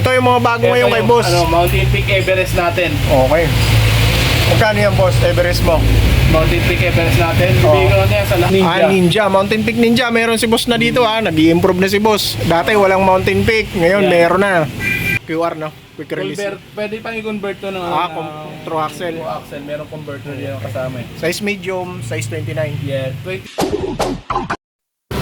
Ito yung mga bago ngayon kay boss. Mountain Peak Everest natin. Okay. Magkano yan boss, Everest mo? Mountain Peak Everest natin. Bibigyan ko na yan sa Ninja. Ninja. Mountain Peak Ninja. Meron si boss na dito nag-i-improve na si boss. Dati walang Mountain Peak. Ngayon meron na. QR no? Quick release. Pwede pang i-convert to ng True axle. True axle. Meron converter din kasama. Size medium, size 29. Yeah.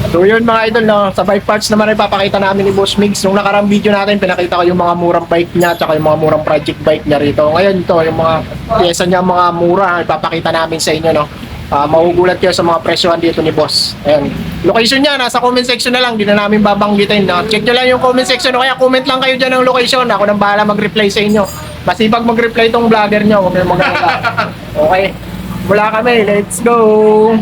So yun mga idol, no? Sa bike parts naman ay papakita namin ni Boss Migs. Nung nakarang video natin, pinakita ko yung mga murang bike niya tsaka yung mga murang project bike niya rito. Ngayon ito, yung mga pyesa niya, mga mura, ipapakita namin sa inyo, no? Mahugulat kayo sa mga presyohan dito ni Boss. Ayan. Location niya, nasa comment section na lang, di na namin babanggitin, no? Check nyo lang yung comment section, no? Kaya comment lang kayo dyan ng location. Ako nang bahala mag-reply sa inyo. Masipag mag-reply itong vlogger nyo, huwag kayong mag-alala. Okay, wala kami, let's go!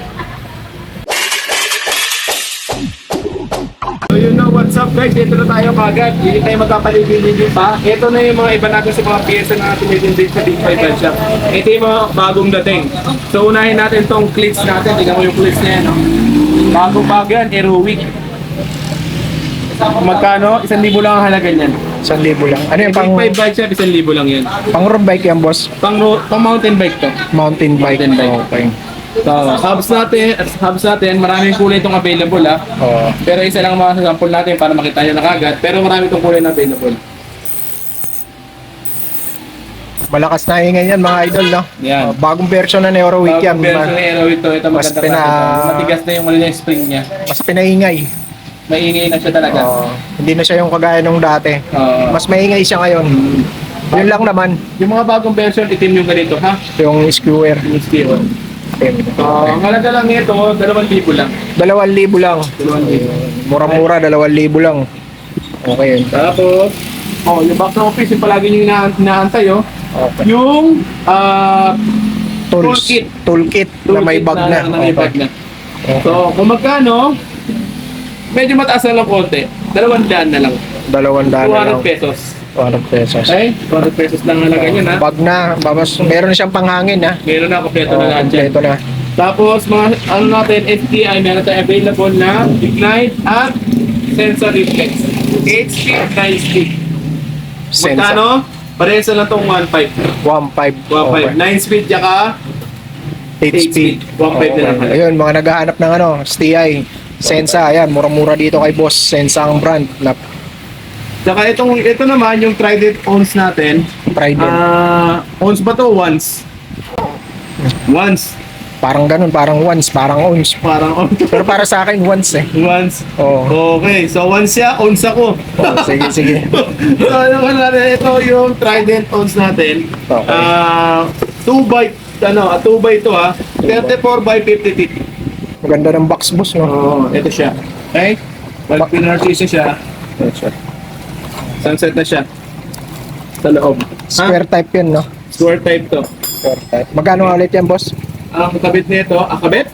So yun na, what's up guys? Ito na tayo kagad. Hindi tayo magkapaligid-ligid pa. Ito na yung mga iba natin sa mga pyesa na natin din sa Big 5 Bike Shop. Ito yung mga bagong dating. So unahin natin tong cleats natin. Tingnan mo yung cleats niya, no? Bagong bago yan, Aerowick. Magkano? 1,000 lang ang halaga niyan. 1,000 lang. Ano yung Big pang 5 Bike Shop, 1,000 lang yan. road bike yan, boss? Pang mountain bike to. Mountain bike. Mountain bike. Okay. So, hubs natin, maraming kulay itong available Oo. Pero isa lang mga sample natin para makita nyo na kagad. Pero marami itong kulay na available. Malakas na ingay yan mga idol, no? Yan. Bagong version na Aerowick yan. Version ng Aerowick to. Ito Mas maganda matigas na yung yung spring niya. Mas pinaingay. Maingay na siya talaga. Hindi na siya yung kagaya nung dati. Mas maingay siya ngayon. Yun lang naman. Yung mga bagong version, itim yung ganito, ha? Yung skewer. Yung steel. Ang halaga lang nito, 2,000 lang. 2,000 lang. 2,000. Mura-mura, 2,000 lang. Okay. Tapos, yung box ng office, yung palagi nyo inaantay, Okay. Yung, Toolkit na may bag na. may bag na. So, kung magkano, medyo mataas na lang konti. 200 na lang. 200 na lang. 200 pesos. 200 pesos. Okay? 200 pesos lang halaga yun, ha? Bag na. Meron na siyang panghangin, ha? Meron na, kompleto na lahat dyan. Kompleto na. Tapos, mga ano natin, STI, meron tayo available na ignite at sensor reflex. 8-speed, 9-speed. Magkano? Parehas na lang itong 1.5. 1.5. 1.5. 9-speed, tsaka 8-speed. 1.5 na lang. Ayun, mga naghahanap ng STI. Sensa, ayan, mura-mura dito kay boss. Sensa ang brand. Tsaka ito naman, yung Trident Ons natin. Trident. Ons ba to? Once. Parang ganun, parang once, parang ons. Parang ons. Pero para sa akin, once eh. Once. Oo. Okay, so once siya, ons ako. Sige, sige. So, ano natin, ito yung Trident Ons natin. Okay. 2x2 ha. 34 by 50 feet. Maganda ng box boss, no? Ito siya. Okay? Pag pinartisa siya, sunset na siya. Sa loob. Square type yun, no? Square type to. Square type. Magkano ulit yan, boss? Ang kabit nito, kabit?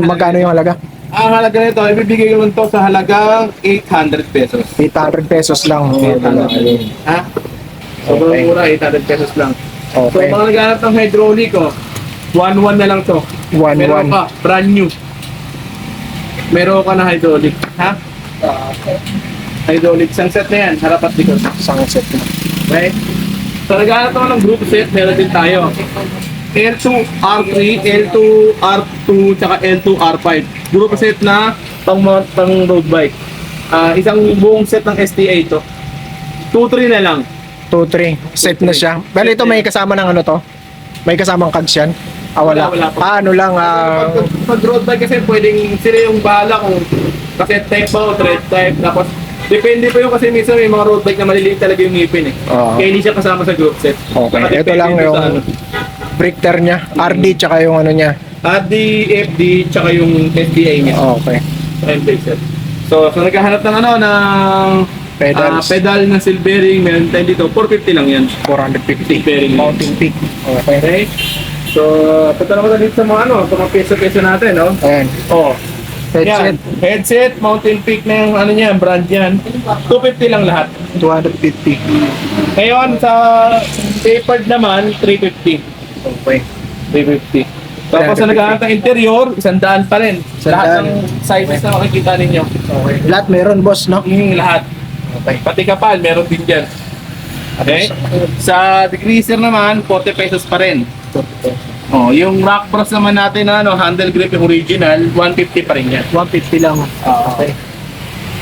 Magkano yung halaga? Ang halaga nito, ibibigay ko to sa halagang 800 pesos. 800 pesos lang. Ha? Sobrang mura, 800 pesos lang. So, Okay. mga naghanap ng hydraulic, 1-1 na lang to. 1-1. Meron ka, brand new. Meron ka na hydraulic. Ha? Hydraulic, sunset na yan, harap at likod. Sunset na. Okay? So, naghanap ako ng group set, meron din tayo. L2R3, L2R2, tsaka L2R5. Group set na pang road bike. Isang buong set ng STA ito. 2-3 na lang. 2-3. Set na siya. Pero ito may kasama ng ano to? May kasamang cags yan? Wala. Wala pa. Ano lang, Pag road bike kasi pwedeng sila yung bahala kung cassette type ba o thread type. Tapos, depende pa yung kasi minsan may mga road bike na maliliit talaga yung ngipin eh. Oo. Kaya hindi siya kasama sa group set. Okay. Saka Ito depende lang dun yung sa ano. breakter niya. RD tsaka yung ano niya. AD, FD, tsaka yung SDA niya. Okay. Time set. So, naghahanap ng ano, ng Pedals. pedal na silvering, meron tayo dito, 450 lang yan. 450. Bearing. Mountain Peak. Okay. Okay? So, punta naman dito sa mga ano, sa mga pesa-pesa natin, no? Ayan. Oh. Headset. Yan. Headset, Mountain Peak na yung ano niya, brand yan. 250 lang lahat. 250. Ngayon, sa tapered naman, 350. Okay. 350. Tapos sa naghahanap ng interior, 100 pa rin. 100. Lahat ng sizes na makikita ninyo. Okay. Lahat meron, boss, no? Lahat. Okay. Pati kapal, meron din dyan. Okay? Sa degreaser naman, 40 pesos pa rin. Oh, yung rock brush naman natin na ano, handle grip yung original, 150 pa rin yan. 150 lang. Okay.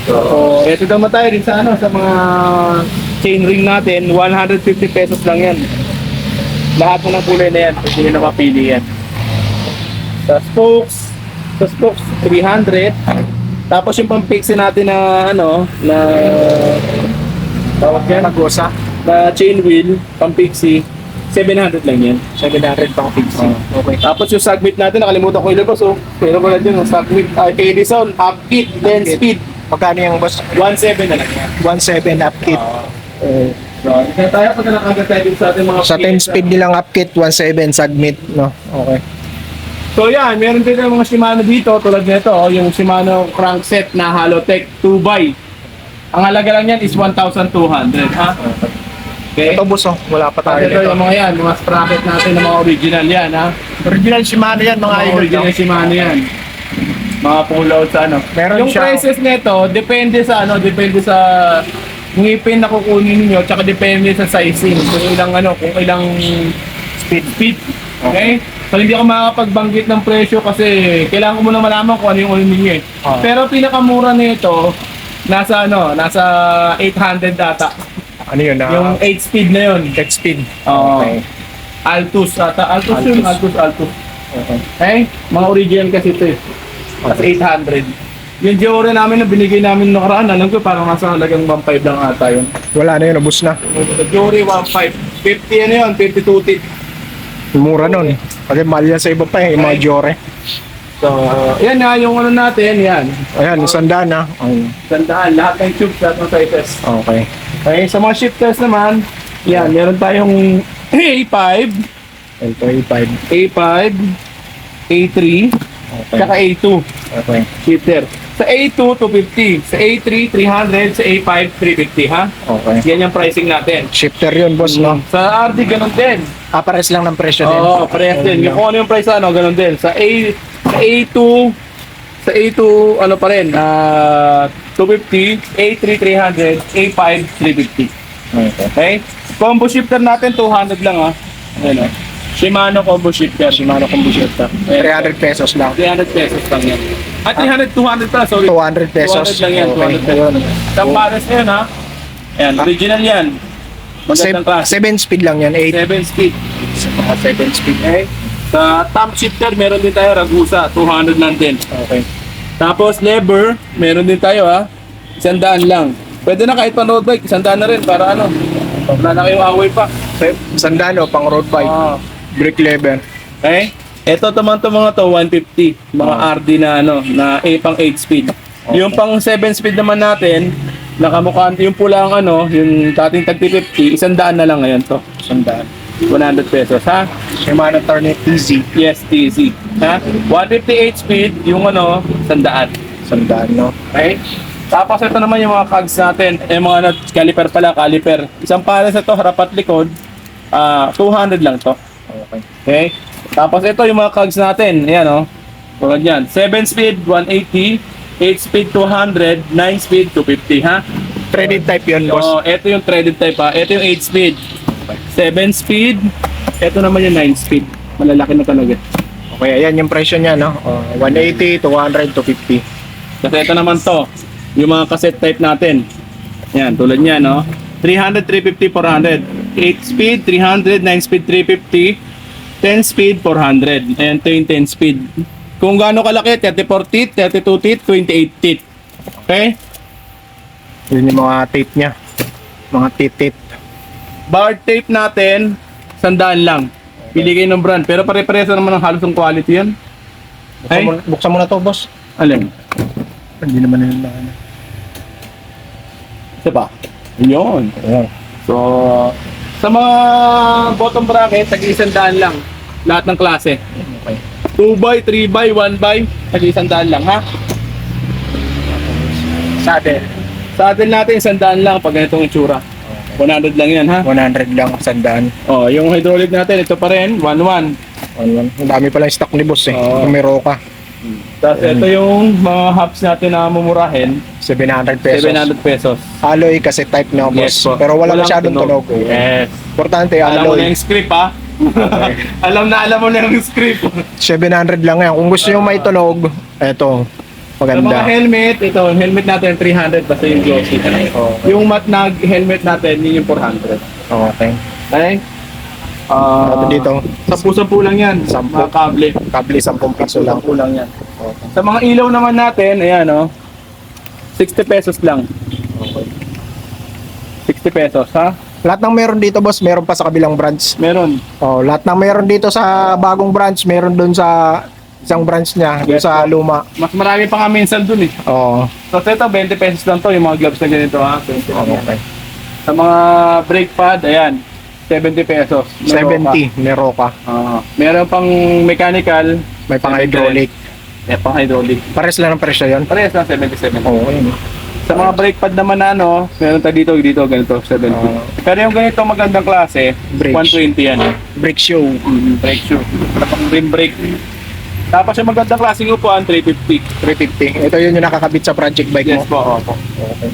So, ito naman tayo rin sa ano, sa mga chain ring natin, 150 pesos lang yan. Lahat ng kulay na yan, hindi nyo na mapili yan. Sa spokes, 300. Tapos yung pang-pixie natin na ano, na tawag yan, Nagosa. na chain wheel, pang-pixie, 700 lang yan. 700 pang fixie. Okay. Tapos yung sagmit natin, nakalimutan ko ilabas oh. Pero wala dyan, yung sagmit, Edison, up kit, 10 speed, Magkano yung boss? 1.7 na lang yan. 1.7 up kit. So, kaya tayo pag nakagad tayo din sa ating mga Sa 10 speed nilang up kit, 1.7 submit, no? Okay. So yan, meron din mga Shimano dito tulad nito, oh, yung Shimano crankset na Halotech 2x. Ang halaga lang yan is 1,200, ha? Okay. Ito boss, oh. Wala pa tayo Ito yung nito. mga yan, mga sprocket natin na mga original yan, ha? Original Shimano yan, mga Mga idol. original Shimano yan. Mga pull-out sa ano. Meron Yung siya- prices nito, depende sa ano, depende sa ngipin na kukunin niyo, tsaka depende sa sizing. Kung ilang ano, kung ilang speed. Okay? So hindi ako makakapagbanggit ng presyo kasi kailangan ko muna malaman kung ano yung unin niyo eh. Ah. Pero pinakamura nito nasa ano, nasa 800 data. Ano yun? Yung 8 speed na yun. 8 speed. Oo. Okay. Altus ata. Altus yun. Altus. Altus. Okay. Okay? Mga original kasi ito eh. Kasi 800. Yung Giore namin na binigay namin noong nakaraan, alam ko parang nasa halagang 1.5 lang ata yun. Wala na yun, ubus na. Sa Giore 1.5. 50 ano yun, 52 tit. Mura nun. Kasi mahal yan sa iba pa eh, yung mga Jore. So, yan na yung ano natin, yan. Ayan, 100 na. Tandaan, lahat ng tubes, lahat ng sizes. Okay. Okay, sa mga shifters naman, yan, meron tayong A5, Ito, A5. A5, A3, Okay. saka A2 Okay. shifter. Sa A2, 250. Sa A3, 300. Sa A5, 350, ha? Okay. Yan yung pricing natin. Shifter yun, boss, no? Sa RD, ganun din. Pares lang ng presyo din. Oo, parehas din. Yung kung ano yung price, ano, ganun din. Sa A2, ano pa rin, 250, A3, 300, A5, 350. Okay. Okay? Combo shifter natin, 200 lang, ha? Ayan, o. Shimano combo shifter. Shimano combo shifter. 300 pesos lang. 300 pesos lang yan. At 300, 200 pala, sorry. 200 pesos. 200 lang yan, 200 pesos. Isang pares na yan, ha? Ayan, original yan. Magandang klase. 7 speed lang yan, 8. 7 speed. Mga 7 speed. Okay? Sa thumb shifter, meron din tayo Ragusa, 200 lang din. Okay. Tapos lever, meron din tayo ha, 100 lang. Pwede na kahit pa road bike, 100 na rin para ano, wala na kayong away pa. Sandalo, pang road bike. Ah, Brake lever. okay? Ito naman to mga to, 150. Mga RD na ano, na pang 8 speed. Yung pang 7 speed naman natin, nakamukha yung pula ang ano, yung dating tag 50, 100 na lang ngayon to. Sandaan. 100 pesos ha. Shimano Turnet Easy. Yes, TZ. Ha? 158 speed, yung ano, 100. Sandaan, no? Okay? Tapos ito naman yung mga cogs natin. Mga caliper pala, caliper. Isang pares na to, harap at likod. 200 lang to. Okay. Okay? Tapos ito yung mga cogs natin. Ayan o. Tulad yan. 7 speed, 180. 8 speed, 200. 9 speed, 250 ha. Threaded type yun, boss. So, ito yung threaded type ha. Ito yung 8 speed. 7 speed. Ito naman yung 9 speed. Malalaki na talaga. Okay, ayan yung presyo niya, no? 180, 200, 250. Kasi ito naman to, yung mga cassette type natin. Yan, tulad niyan, no? 300, 350, 400. 8 speed, 300, 9 speed, 350. 10 speed, 400. Ayan, ito yung 10 speed. Kung gaano kalaki, 34 teeth, 32 teeth, 28 teeth. Okay? Yun yung mga tape niya. Mga tape. Bar tape natin, 100 lang. Pili kayo ng brand. Pero pare-pareho naman ng halos ng quality yan. Ay. Buksan mo na to, boss. Alin? Hindi naman yun na ano. Diba? Yun. Ayan. So, sa mga bottom bracket, tag-100 lang. Lahat ng klase. Okay. 2x, 3x, 1x, tag-100 lang, ha? Saddle. Sa atin natin, 100 lang pag ganitong itsura. 100 lang yan, ha? 100 lang, sandaan. Oh, yung hydraulic natin, ito pa rin, 1-1. Ang dami pala yung stock ni boss eh. Oo. Yung may roka. Tapos ito yung mga hubs natin na mumurahin, 700 pesos. 700 pesos. Alloy kasi type na boss. Yes po. Pero wala Walang masyadong tunog. Yes. Importante Alam mo na alloy. yung script ha? alam mo na yung script. 700 lang yan. Kung gusto nyo may tunog, eto. Sa mga Maganda. helmet, ito, yung helmet natin 300 basta yung glossy. Yung matnag helmet natin, yun yung 400. Okay. Okay? Ito dito. 10 lang yan. 10. Mga kable. Kable 10 piso lang. 10 lang yan. Sa mga ilaw naman natin, ayan oh. 60 pesos lang. 60 pesos ha? Lahat ng meron dito boss, meron pa sa kabilang branch. Meron. Oh, lahat ng meron dito sa bagong branch, meron doon sa isang branch niya, doon Yes, sa po. luma. Mas marami pa nga minsan dun eh. Oh, So ito, 20 pesos lang to, yung mga gloves na ganito ha. 20 lang yan. okay. Sa mga brake pad, ayan. 70 pesos. Meron 70, meron ka. pa. Meron pang mechanical. May pang hydraulic. May pang hydraulic. Pares lang ng presyo yun. Parehas lang 77. Okay. Sa mga brake pad naman na ano, meron tayo dito, ganito, 70. Pero yung ganito magandang klase, Brakes. 120 yan. Brake shoe. Brake shoe. Tapos rim brake. Tapos yung magandang klase ng upuan, 350. 350. Ito yun yung nakakabit sa project bike Yes mo. po, opo. Okay.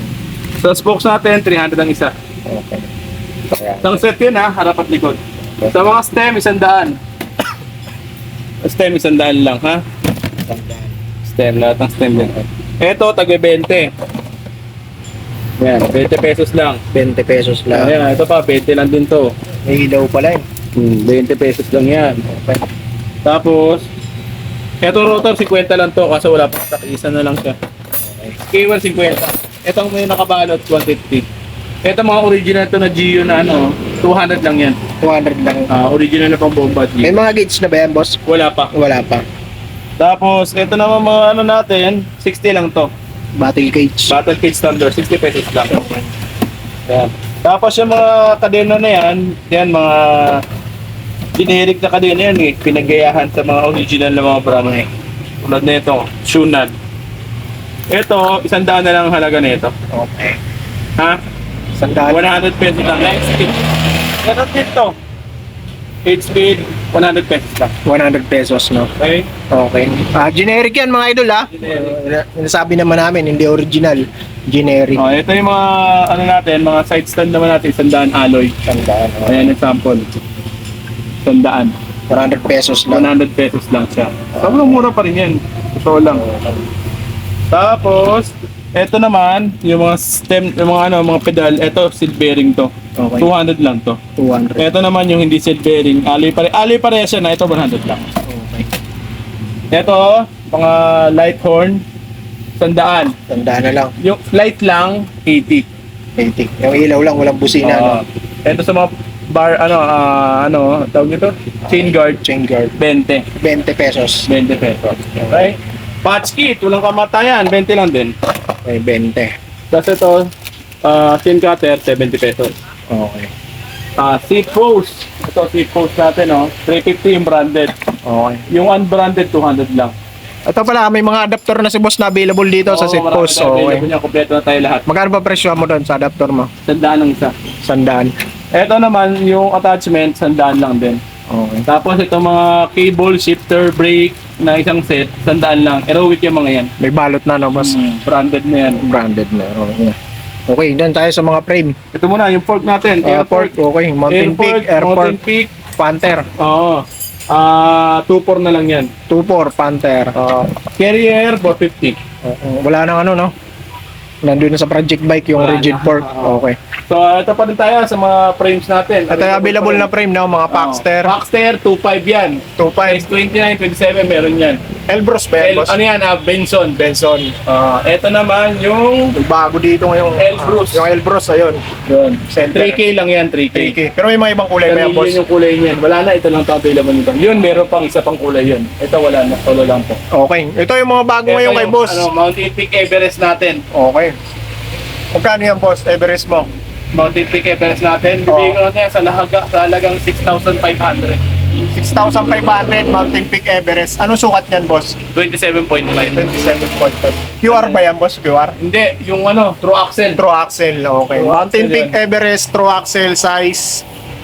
Sa spokes natin, 300 ang isa. Okay. Ayan. Isang set yun ha, harap at likod. Sa mga stem, 100. Stem, 100 lang ha. Stem, lahat ng stem yan. Ito, taga 20. Yan, 20 pesos lang. 20 pesos lang. Ayan, ito pa, 20 lang din to. May ilaw pala eh. 20 pesos lang yan. Okay. Tapos, ito rotor, 50 lang to kasi wala pa stock. Isa na lang siya. K1, 50. Itong may nakabalot, 150. Ito mga original to na Gio na ano, 200 lang yan. 200 lang. Original na pang bomba May Gio. mga gauge na ba yan, boss? Wala pa. Wala pa. Tapos, ito naman mga ano natin, 60 lang to. Battle cage. Battle Cage Thunder, 60 pesos lang. Yan. Tapos yung mga kadena na yan mga generic na kadena yan eh, pinagayahan sa mga original na mga brand. Tulad na ito, Shunan. Ito, 100 na lang ang halaga nito. Okay. Ha? Sandaan. 100 pesos lang. Next speed. Ganun dito. 8 speed, 100 pesos lang. 100 pesos, no? Okay? Okay. Generic yan, mga idol, ha? Nasabi naman namin, hindi original. Generic. Oh, ito yung mga ano natin, mga side stand naman natin, 100 alloy. Sandaan. Ayan example. 100. 100 pesos lang. 100 pesos lang siya. Sobrang mura pa rin yan. Ito lang. Tapos, ito naman, yung mga stem, yung mga ano, mga pedal, ito seat bearing to. Okay. 200 lang to. 200. Ito naman yung hindi seat bearing, alloy parehas siya na, ito 100 lang. Okay. Ito, mga light horn, 100. Sandaan na lang. Yung light lang, 80. 80. Yung ilaw lang, walang busina, no? Ito sa mga bar, tawag nito? Chain guard, Chain guard. 20. 20 pesos. 20 pesos. Okay? Patch kit, walang kamatayan, 20 lang din. Okay, 20. Tapos ito, tin cutter, 70 pesos. Okay. Seat post, ito seat post natin, 350 yung branded. Okay. Yung unbranded, 200 lang. Ito pala, may mga adapter na si boss na available dito sa seat marami post. tayo available Okay. niya, kompleto na tayo lahat. Magkano ba presyo mo doon sa adapter mo? Sandaan lang isa. Sandaan. Ito naman, yung attachment, sandaan lang din. Okay. Tapos ito mga cable, shifter, brake na isang set, sandaan lang. Aerowick yung mga yan. May balot na, no, boss? Branded na yan. Branded na. Okay. Okay, dyan tayo sa mga frame. Ito muna, yung fork natin. Airport, okay. Mountain Peak, Airport, Mountain Peak. Panther. Oo. 2.4 na lang yan. 2.4, Panther. Carrier, 450. Wala nang ano, no? Nandun na sa project bike yung Wala rigid na. fork. Oo. Okay. So, ito pa rin tayo sa mga frames natin. Ito yung available na frame, no? Mga Paxter. Paxter, 2.5 yan. 2.5. 29, 27, meron yan. Elbros pa yan, boss? Ano yan, Benson. Benson. Ito naman yung May bago dito ngayong Elbrus. Yung Elbros, ayun. yun. Center. 3K lang yan, 3K. 3K. Pero may mga ibang kulay pa yan, boss. Yun yung kulay niyan. Wala na, ito lang ito available nito. Yun, meron pang isa pang kulay yun. Ito wala na, solo lang po. Okay. Ito yung mga bago ngayon kay boss. Mountain Peak Everest natin. Okay. Magkano yan, boss? Everest mo? Mountain Peak Everest natin. Bibigyan ko na yan sa halagang 6,500. 6,500 Mountain Peak Everest. Anong sukat niyan, boss? 27.5. 27.5. QR ba yan, boss? QR? Hindi, yung true axle. True axle, okay. True Mountain axle Peak yan. Everest, true axle size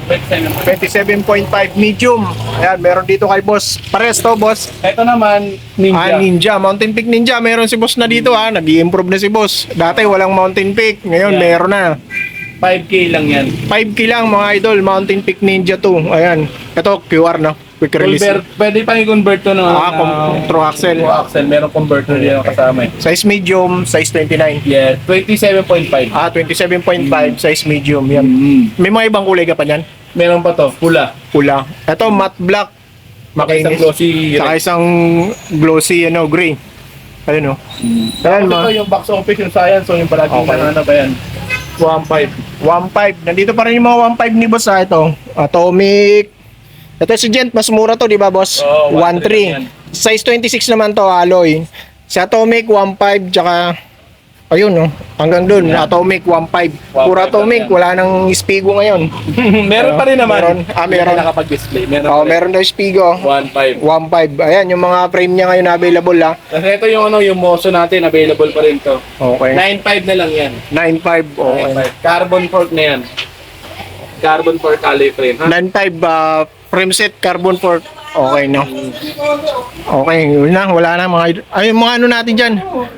27.5 medium. Ayan, meron dito kay boss. Pares to, boss. Ito naman, Ninja. Ninja. Mountain Peak Ninja. Meron si boss na dito ha. Nag-i-improve na si boss. Dati walang Mountain Peak. Ngayon, Yeah. meron na. 5K lang yan. 5K lang mga idol. Mountain Peak Ninja 2. Ayan. Ito, QR no? Quick release. Pwede pa i-convert to True axle. True axle. Meron converter din yung kasama eh. Size medium, size 29. Yeah, 27.5. 27.5, size medium. Yan. May mga ibang kulay ka pa dyan? Meron pa to, pula. Pula. Ito, matte black. Saka isang Makinis. glossy Saka red. isang glossy, gray. Ayun, no? Ayan, Ito yung box office, yung science, so yung palaging Okay. ano ba yan? 1.5. 1.5. Nandito pa rin yung mga 1.5 ni boss ha. Ito, Atomic. Ito si Gent, mas mura to, di ba boss? Oo, 1.3 lang yan. 1.3. Size 26 naman to, alloy. Si Atomic, 1.5, tsaka, ayun, no? Hanggang dun, Yan. Atomic, 1.5. 1.5 Pura Atomic, lang yan. wala nang Spigo ngayon. Meron pa rin naman. Meron. Meron. Hindi nakapag-display. Meron Oh, pa rin. meron daw Spigo. 1.5. 1.5. Ayan, yung mga frame niya ngayon available ha. Kasi ito yung yung Mozo natin, available pa rin to. Okay. 9.5 na lang yan. 9.5. Okay. 9.5. Carbon fork na yan. Carbon fork alloy frame, ha? 9.5 frame set carbon fork. Okay, no? Okay, yun na. Wala na mga idol. Ay, yung mga ano natin dyan.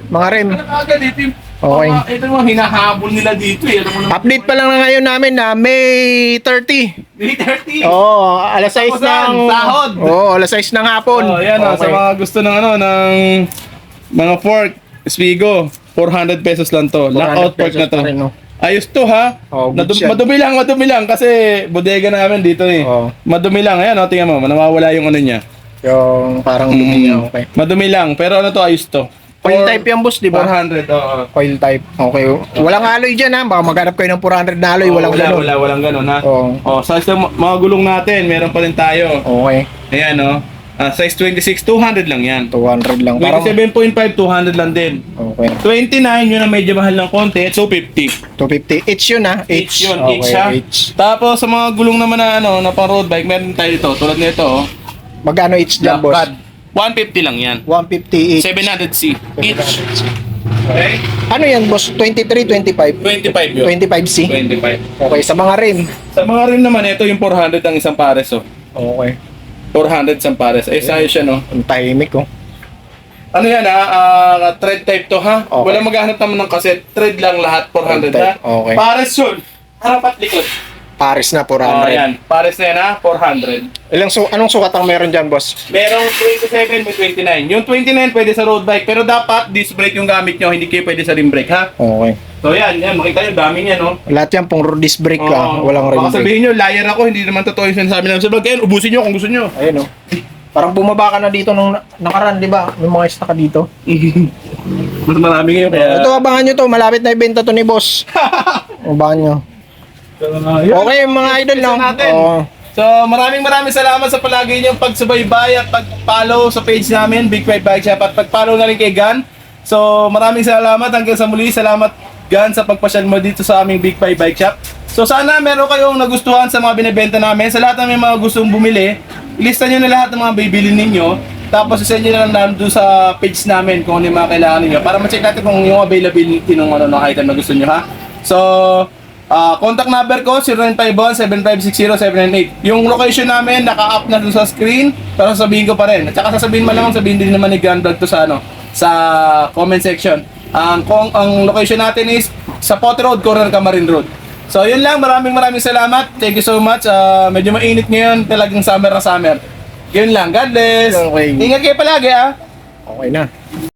Mga rem. Agad dito yung Okay. ito yung mga hinahabol nila dito eh. Alam mo na. Update pa lang na ngayon namin na May 30. May 30. Oo, alas 6 Tapusan, ng... sahod. Oo, alas 6 ng hapon. Oh, yan sa mga gusto ng ng mga fork, Spigo, 400 pesos lang to. 400 Lockout fork na pesos to. pa rin, no? Ayos to ha. Oh, good siya. Madumi lang kasi bodega namin dito eh. Oh. Madumi lang. Ayan, tingnan mo, nawawala yung ano niya. Yung parang dumi niya, okay. Madumi lang, pero ano to, ayos to. Coil type yung boss, di ba? 400, oo. Coil type. Okay. Walang alloy dyan ha. Baka maghanap kayo ng 400 na alloy. Walang ganun. Walang ganun ha. Oo. Oh, size ng mga gulong natin, meron pa rin tayo. Okay. Ayan oh. Size 26, 200 lang yan. 200 lang. Parang... 27.5, 200 lang din. Okay. 29, yun ang medyo mahal ng konti. So, 50. 250. Each yun ha. Each yun, Okay, each ha. each. Tapos, sa mga gulong naman na, na pang road bike, meron tayo dito. Tulad nito, oh. Magkano each dyan, boss? Black Cad. 150 lang yan. 150 each. 700C. Each. Okay? Ano yan, boss? 23, 25? 25 yun. 25C? 25. Okay, sa mga rim. Sa mga rim naman, ito yung 400 ang isang pares, oh. Okay. 400 isang pares. Eh, sayos siya, no? Ang tahimik, oh. Ano yan, thread type to, ha? Okay. Walang maghahanap naman ng cassette. Thread lang lahat, 400, Thread type, ha? okay. Pares yun. Harap at likod. Paris na, Oh, 400. yan. Pares na yan, ha? 400. Anong sukat ang meron dyan, boss? Merong 27, may 29. Yung 29 pwede sa road bike, pero dapat disc brake yung gamit nyo, hindi kayo pwede sa rim brake, ha? Okay. So yan, makita nyo, dami niya, no? Lahat yan pong disc brake ka. Oo. Walang rim Baka brake. sabihin nyo, liar ako, hindi naman totoo yung sinasabi namin sa vlog. Kaya ubusin nyo kung gusto nyo. Ayun, oh. Parang bumaba ka na dito nung nakaraan, di ba? May mga stock ka dito. Mas marami ngayon, kaya... Ito, abangan nyo to. Malapit na ibenta to ni boss. Abangan nyo. Okay, mga idol, no? natin. Oo. So, maraming salamat sa palagi niyong pagsubaybay at pag-follow sa page namin, Big Five Bike Shop, at pag-follow na rin kay Gan. So, maraming salamat hanggang sa muli. Salamat, Gan, sa pagpasyal mo dito sa aming Big Five Bike Shop. So, sana meron kayong nagustuhan sa mga binibenta namin. Sa lahat ng may mga gustong bumili, ilista nyo na lahat ng mga bibilin ninyo. Tapos, isend nyo na lang doon sa page namin kung ano yung mga kailangan ninyo para ma-check natin kung yung availability ng ng item na gusto nyo, ha? So, contact number ko 0951-7560-798. Yung location namin naka-up na dun sa screen, pero sasabihin ko pa rin. At saka sasabihin sabihin din naman ni Grand Vlog to sa sa comment section. Ang location natin is sa Pote Road, corner Camarin Road. So yun lang, maraming salamat. Thank you so much. Medyo mainit ngayon, talagang summer na summer. Yun lang, God bless. Okay. Ingat kayo palagi, ah. Okay na.